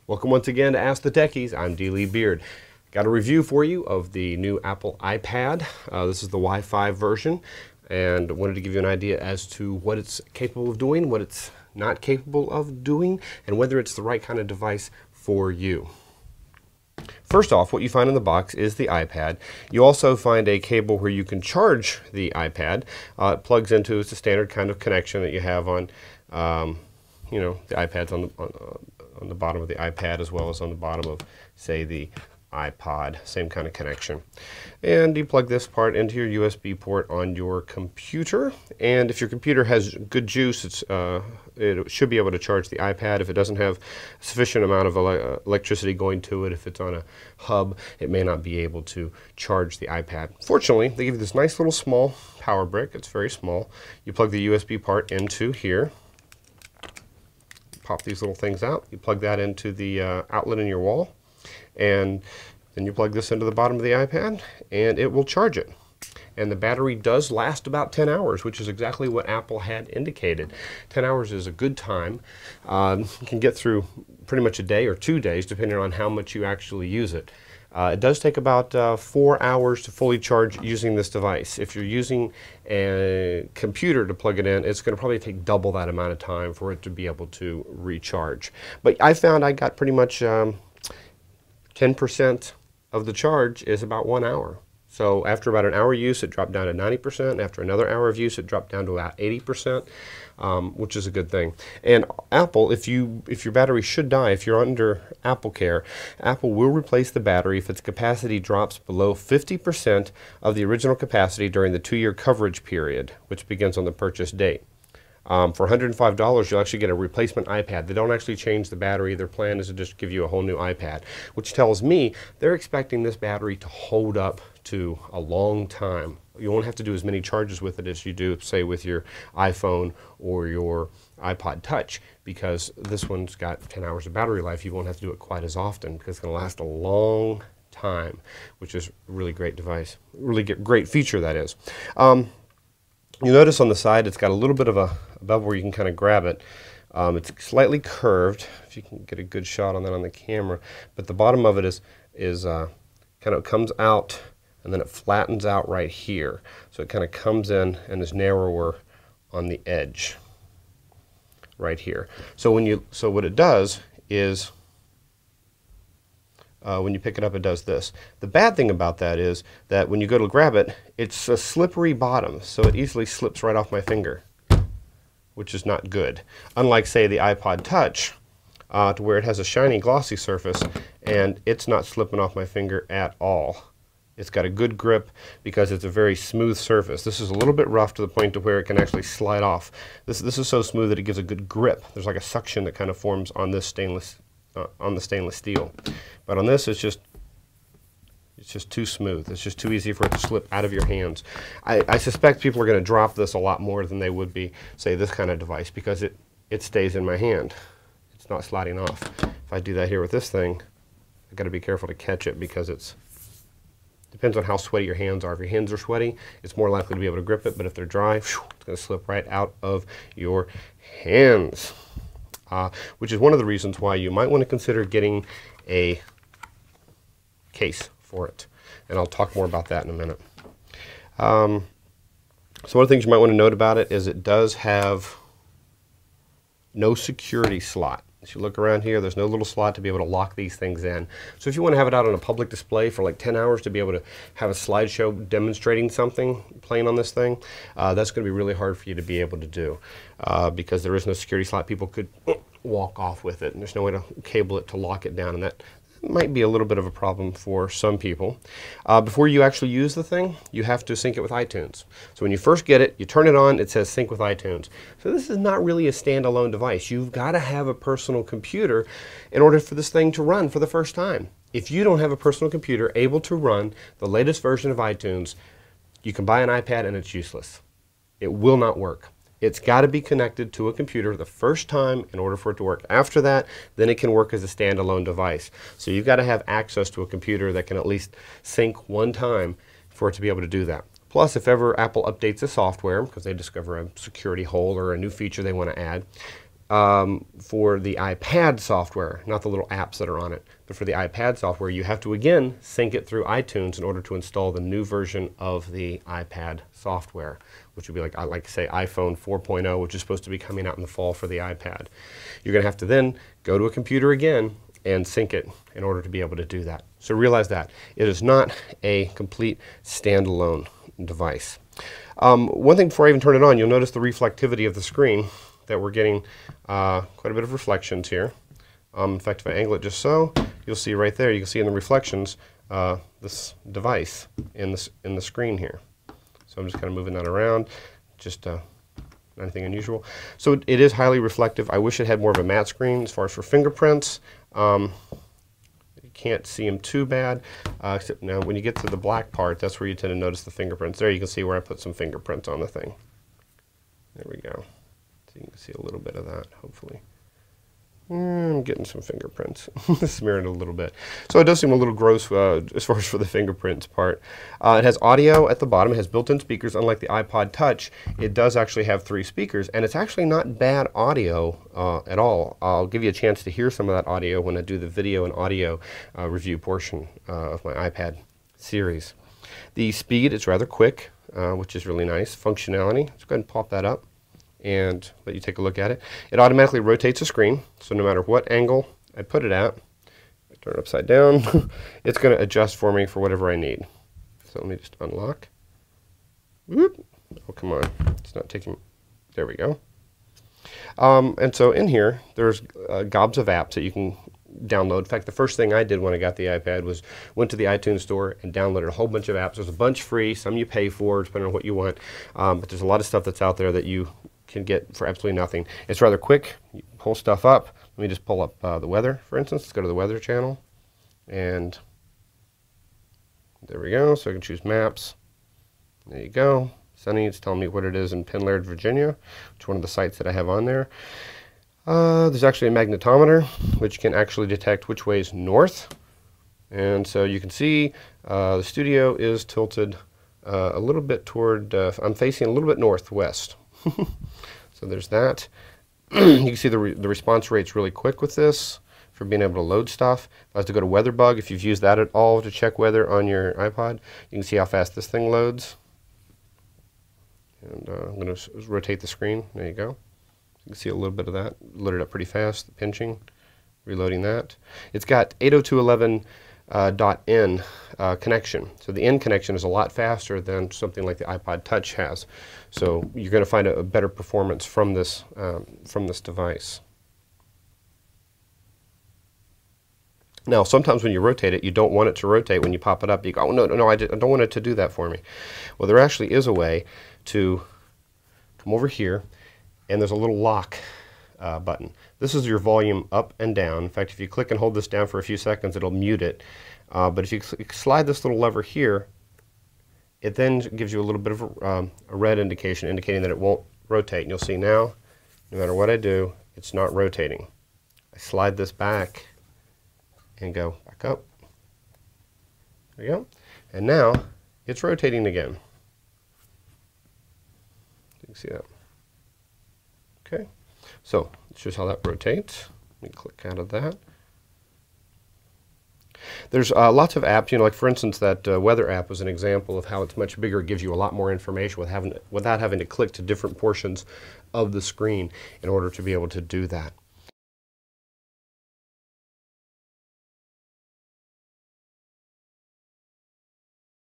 Welcome once again to Ask the Techies. I'm D. Lee Beard. Got a review for you of the new Apple iPad. This is the Wi-Fi version, and wanted to give you an idea as to what it's capable of doing, what it's not capable of doing, and whether it's the right kind of device for you. First off, what you find in the box is the iPad. You also find a cable where you can charge the iPad. It plugs into, it's a standard kind of connection that you have on, the iPads on the bottom of the iPad, as well as on the bottom of, say, the iPod, same kind of connection. And you plug this part into your USB port on your computer, and if your computer has good juice, it should be able to charge the iPad. If it doesn't have sufficient amount of electricity going to it, if it's on a hub, it may not be able to charge the iPad. Fortunately, they give you this nice little small power brick. It's very small. You plug the USB part into here, pop these little things out, you plug that into the outlet in your wall, and then you plug this into the bottom of the iPad and it will charge it. And the battery does last about 10 hours, which is exactly what Apple had indicated. 10 hours is a good time. You can get through pretty much a day or 2 days, depending on how much you actually use it. It does take about 4 hours to fully charge using this device. If you're using a computer to plug it in, it's going to probably take double that amount of time for it to be able to recharge. But I found I got pretty much 10% of the charge is about 1 hour. So after about an hour use, it dropped down to 90%. After another hour of use, it dropped down to about 80%, which is a good thing. And Apple, if your battery should die, if you're under Apple Care, Apple will replace the battery if its capacity drops below 50% of the original capacity during the 2-year coverage period, which begins on the purchase date. For $105, you'll actually get a replacement iPad. They don't actually change the battery. Their plan is to just give you a whole new iPad, which tells me they're expecting this battery to hold up to a long time. You won't have to do as many charges with it as you do, say, with your iPhone or your iPod Touch, because this one's got 10 hours of battery life. You won't have to do it quite as often because it's going to last a long time, which is a really great device. Really great feature, that is. You'll notice on the side it's got a little bit of a bevel where you can kind of grab it. It's slightly curved, if you can get a good shot on that on the camera, but the bottom of it is kind of comes out and then it flattens out right here. So it kind of comes in and is narrower on the edge right here. So what it does is when you pick it up, it does this. The bad thing about that is that when you go to grab it, it's a slippery bottom, so it easily slips right off my finger, which is not good. Unlike, say, the iPod Touch, to where it has a shiny, glossy surface, and it's not slipping off my finger at all. It's got a good grip because it's a very smooth surface. This is a little bit rough to the point to where it can actually slide off. This is so smooth that it gives a good grip. There's like a suction that kind of forms on this on the stainless steel. But on this, it's just too smooth. It's just too easy for it to slip out of your hands. I suspect people are going to drop this a lot more than they would be, say, this kind of device, because it stays in my hand. It's not sliding off. If I do that here with this thing, I've got to be careful to catch it, because depends on how sweaty your hands are. If your hands are sweaty, it's more likely to be able to grip it, but if they're dry, it's going to slip right out of your hands. Which is one of the reasons why you might want to consider getting a case for it. And I'll talk more about that in a minute. So one of the things you might want to note about it is it does have no security slot. As you look around here, there's no little slot to be able to lock these things in. So if you want to have it out on a public display for like 10 hours to be able to have a slideshow demonstrating something playing on this thing, that's going to be really hard for you to be able to do, because there is no security slot. People could walk off with it, and there's no way to cable it to lock it down, and that might be a little bit of a problem for some people. Before you actually use the thing, you have to sync it with iTunes. So when you first get it, you turn it on, it says sync with iTunes. So this is not really a standalone device. You've got to have a personal computer in order for this thing to run for the first time. If you don't have a personal computer able to run the latest version of iTunes, you can buy an iPad and it's useless. It will not work. It's got to be connected to a computer the first time in order for it to work. After that, then it can work as a standalone device. So you've got to have access to a computer that can at least sync one time for it to be able to do that. Plus, if ever Apple updates the software, because they discover a security hole or a new feature they want to add, For the iPad software, not the little apps that are on it, but for the iPad software, you have to again sync it through iTunes in order to install the new version of the iPad software, which would be like say iPhone 4.0, which is supposed to be coming out in the fall for the iPad. You're going to have to then go to a computer again and sync it in order to be able to do that. So realize that it is not a complete standalone device. One thing before I even turn it on, you'll notice the reflectivity of the screen, that we're getting quite a bit of reflections here. In fact, if I angle it just so, you'll see right there, you can see in the reflections this device in the screen here. So I'm just kind of moving that around, just anything unusual. So it is highly reflective. I wish it had more of a matte screen as far as for fingerprints. You can't see them too bad, except now when you get to the black part, that's where you tend to notice the fingerprints. There you can see where I put some fingerprints on the thing. There we go. So you can see a little bit of that, hopefully. I'm getting some fingerprints. Smearing it a little bit. So it does seem a little gross as far as for the fingerprints part. It has audio at the bottom. It has built-in speakers. Unlike the iPod Touch, it does actually have 3 speakers, and it's actually not bad audio at all. I'll give you a chance to hear some of that audio when I do the video and audio review portion of my iPad series. The speed is rather quick, which is really nice. Functionality, let's go ahead and pop that up and let you take a look at it. It automatically rotates the screen, so no matter what angle I put it at, I turn it upside down, it's going to adjust for me for whatever I need. So let me just unlock. Whoop. Oh, come on. It's not taking... There we go. And so in here, there's gobs of apps that you can download. In fact, the first thing I did when I got the iPad was went to the iTunes store and downloaded a whole bunch of apps. There's a bunch free, some you pay for, depending on what you want. But there's a lot of stuff that's out there that you can get for absolutely nothing. It's rather quick. You pull stuff up. Let me just pull up the weather, for instance. Let's go to the weather channel. And there we go. So I can choose maps. There you go. Sunny, it's telling me what it is in Pinlaird, Virginia, which is one of the sites that I have on there. There's actually a magnetometer, which can actually detect which way is north. And so you can see the studio is tilted a little bit toward, I'm facing a little bit northwest. So there's that. You can see the response rate's really quick with this for being able to load stuff. If I was to go to WeatherBug, if you've used that at all to check weather on your iPod, you can see how fast this thing loads. And I'm going to rotate the screen. There you go. You can see a little bit of that. Loaded up pretty fast, the pinching, reloading that. It's got 802.11.N connection. So the N connection is a lot faster than something like the iPod Touch has. So you're going to find a better performance from this device. Now, sometimes when you rotate it, you don't want it to rotate. When you pop it up, you go, oh, no, I don't want it to do that for me. Well, there actually is a way to come over here, and there's a little lock button. This is your volume up and down. In fact, if you click and hold this down for a few seconds, it'll mute it. But if you slide this little lever here, it then gives you a little bit of a red indication, indicating that it won't rotate. And you'll see now, no matter what I do, it's not rotating. I slide this back and go back up. There we go. And now it's rotating again. You can see that. Okay. So this is how that rotates. Let me click out of that. There's lots of apps, like for instance that weather app was an example of how it's much bigger. It gives you a lot more information without having to click to different portions of the screen in order to be able to do that.